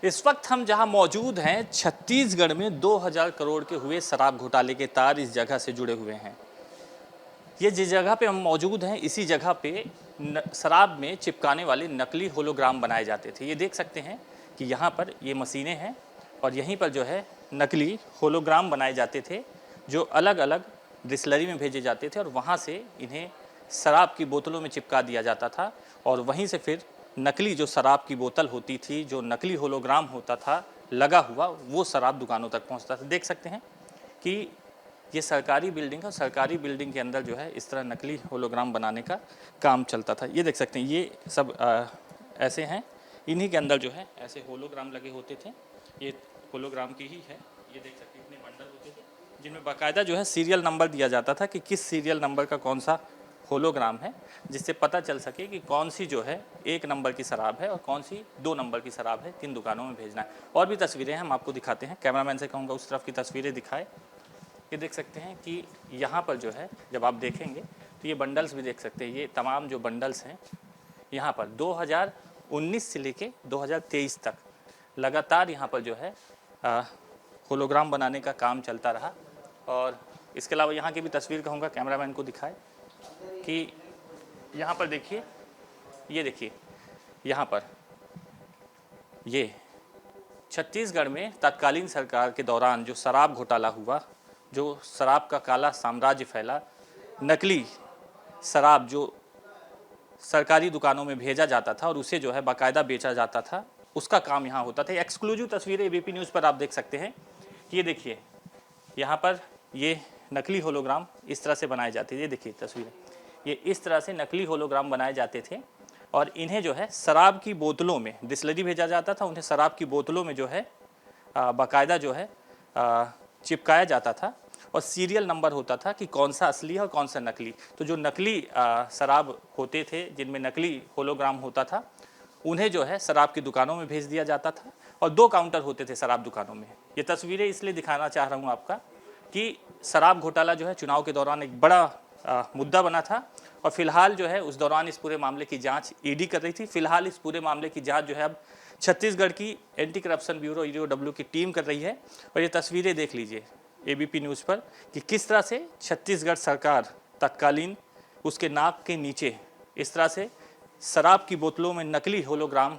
इस वक्त हम जहां मौजूद हैं छत्तीसगढ़ में 2000 करोड़ के हुए शराब घोटाले के तार इस जगह से जुड़े हुए हैं। ये जिस जगह पे हम मौजूद हैं इसी जगह पे शराब में चिपकाने वाले नकली होलोग्राम बनाए जाते थे। ये देख सकते हैं कि यहाँ पर ये मशीनें हैं और यहीं पर जो है नकली होलोग्राम बनाए जाते थे जो अलग अलग डिस्टिलरी में भेजे जाते थे और वहाँ से इन्हें शराब की बोतलों में चिपका दिया जाता था और वहीं से फिर नकली जो शराब की बोतल होती थी, जो नकली होलोग्राम होता था लगा हुआ, वो शराब दुकानों तक पहुंचता था। देख सकते हैं कि ये सरकारी बिल्डिंग है और सरकारी बिल्डिंग के अंदर जो है इस तरह नकली होलोग्राम बनाने का काम चलता था। ये देख सकते हैं ये सब ऐसे हैं, इन्हीं के अंदर जो है ऐसे होलोग्राम लगे होते थे। ये होलोग्राम की ही है, ये देख सकते हैं इतने बंडल होते थे जिनमें बाकायदा जो है सीरियल नंबर दिया जाता था कि किस सीरियल नंबर का कौन सा होलोग्राम है, जिससे पता चल सके कि कौन सी जो है 1 नंबर की शराब है और कौन सी 2 नंबर की शराब है, किन दुकानों में भेजना है। और भी तस्वीरें हम आपको दिखाते हैं, कैमरामैन से कहूँगा उस तरफ की तस्वीरें दिखाए। ये देख सकते हैं कि यहाँ पर जो है जब आप देखेंगे तो ये बंडल्स भी देख सकते हैं। ये तमाम जो बंडल्स हैं यहाँ पर 2019 से लेके 2023 तक लगातार यहाँ पर जो है होलोग्राम बनाने का काम चलता रहा। और इसके अलावा यहाँ की भी तस्वीर कहूँगा कैमरामैन को दिखाए कि यहाँ पर देखिए, ये देखिए यहाँ पर ये छत्तीसगढ़ में तत्कालीन सरकार के दौरान जो शराब घोटाला हुआ, जो शराब का काला साम्राज्य फैला, नकली शराब जो सरकारी दुकानों में भेजा जाता था और उसे जो है बाकायदा बेचा जाता था, उसका काम यहाँ होता था। एक्सक्लूसिव तस्वीरें एबीपी न्यूज़ पर आप देख सकते हैं। ये देखिए यहाँ पर ये नकली होलोग्राम इस तरह से बनाए जाते थे। ये देखिए तस्वीरें, ये इस तरह से नकली होलोग्राम बनाए जाते थे और इन्हें जो है शराब की बोतलों में डिस्टिलरी भेजा जाता था। उन्हें शराब की बोतलों में जो है बाकायदा जो है चिपकाया जाता था और सीरियल नंबर होता था कि कौन सा असली है और कौन सा नकली। तो जो नकली शराब होते थे, जिनमें नकली होलोग्राम होता था, उन्हें जो है शराब की दुकानों में भेज दिया जाता था और 2 काउंटर होते थे शराब दुकानों में। ये तस्वीरें इसलिए दिखाना चाह रहा हूँ आपका कि शराब घोटाला जो है चुनाव के दौरान एक बड़ा मुद्दा बना था और फिलहाल जो है उस दौरान इस पूरे मामले की जांच ईडी कर रही थी। फिलहाल इस पूरे मामले की जांच जो है अब छत्तीसगढ़ की एंटी करप्शन ब्यूरो EOW की टीम कर रही है। और ये तस्वीरें देख लीजिए एबीपी न्यूज़ पर कि किस तरह से छत्तीसगढ़ सरकार तत्कालीन उसके नाक के नीचे इस तरह से शराब की बोतलों में नकली होलोग्राम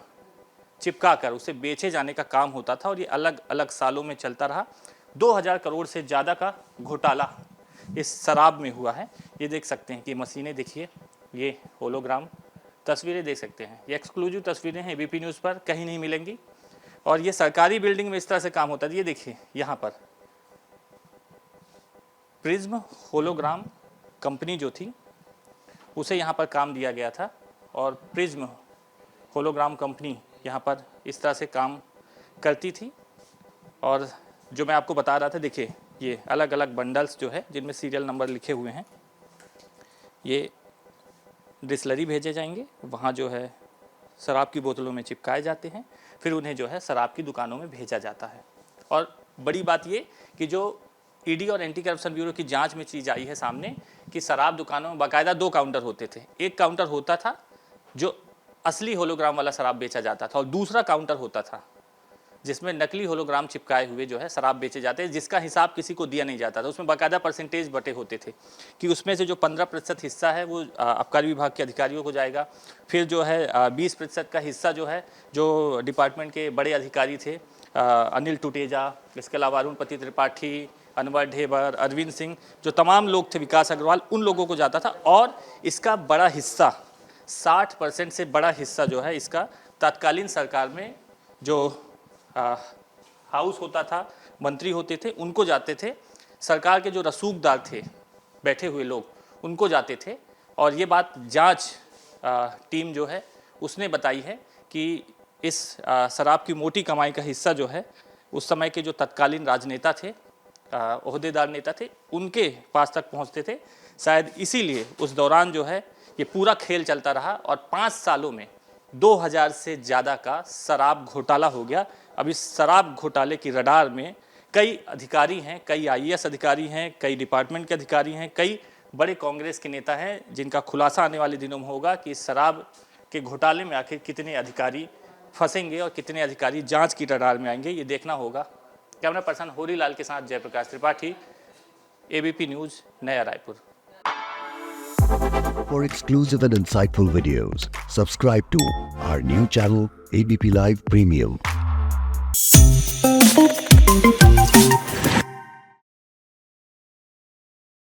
चिपका कर उसे बेचे जाने का काम होता था और ये अलग अलग सालों में चलता रहा। 2000 करोड़ से ज़्यादा का घोटाला इस शराब में हुआ है। ये देख सकते हैं कि मशीनें देखिए, ये होलोग्राम तस्वीरें देख सकते हैं। ये एक्सक्लूसिव तस्वीरें हैं, एबीपी न्यूज़ पर कहीं नहीं मिलेंगी और ये सरकारी बिल्डिंग में इस तरह से काम होता है। ये देखिए यहाँ पर प्रिज्म होलोग्राम कंपनी जो थी उसे यहाँ पर काम दिया गया था और प्रिज्म होलोग्राम कंपनी यहाँ पर इस तरह से काम करती थी। और जो मैं आपको बता रहा था, देखिए ये अलग अलग बंडल्स जो है जिनमें सीरियल नंबर लिखे हुए हैं, ये डिस्टिलरी भेजे जाएंगे, वहाँ जो है शराब की बोतलों में चिपकाए जाते हैं, फिर उन्हें जो है शराब की दुकानों में भेजा जाता है। और बड़ी बात ये कि जो ईडी और एंटी करप्शन ब्यूरो की जांच में चीज़ आई है सामने कि शराब दुकानों में बाकायदा 2 काउंटर होते थे। एक काउंटर होता था जो असली होलोग्राम वाला शराब बेचा जाता था और दूसरा काउंटर होता था जिसमें नकली होलोग्राम चिपकाए हुए जो है शराब बेचे जाते हैं, जिसका हिसाब किसी को दिया नहीं जाता था। उसमें बाकायदा परसेंटेज बटे होते थे कि उसमें से जो 15% हिस्सा है वो आबकारी विभाग के अधिकारियों को जाएगा, फिर जो है 20% का हिस्सा जो है जो डिपार्टमेंट के बड़े अधिकारी थे, अनिल टुटेजा, इसके अलावा अरुणपति त्रिपाठी, अनवर ढेबर, अरविंद सिंह, जो तमाम लोग थे, विकास अग्रवाल, उन लोगों को जाता था। और इसका बड़ा हिस्सा 60% से बड़ा हिस्सा जो है इसका तत्कालीन सरकार में जो हाउस होता था, मंत्री होते थे, उनको जाते थे। सरकार के जो रसूखदार थे, बैठे हुए लोग, उनको जाते थे। और ये बात जांच टीम जो है उसने बताई है कि इस शराब की मोटी कमाई का हिस्सा जो है उस समय के जो तत्कालीन राजनेता थे, ओहदेदार नेता थे, उनके पास तक पहुंचते थे। शायद इसीलिए उस दौरान जो है ये पूरा खेल चलता रहा और 5 सालों में 2000 से ज़्यादा का शराब घोटाला हो गया। अब इस शराब घोटाले की रडार में कई अधिकारी हैं, कई IAS अधिकारी हैं, कई डिपार्टमेंट के अधिकारी हैं, कई बड़े कांग्रेस के नेता हैं, जिनका खुलासा आने वाले दिनों में होगा कि इस शराब के घोटाले में आखिर कितने अधिकारी फंसेंगे और कितने अधिकारी जांच की कगार में आएंगे, ये देखना होगा। कैमरा पर्सन होरीलाल के साथ जयप्रकाश त्रिपाठी, एबीपी न्यूज़, नया Raipur. For exclusive and insightful videos, subscribe to our new channel ABP Live Premium.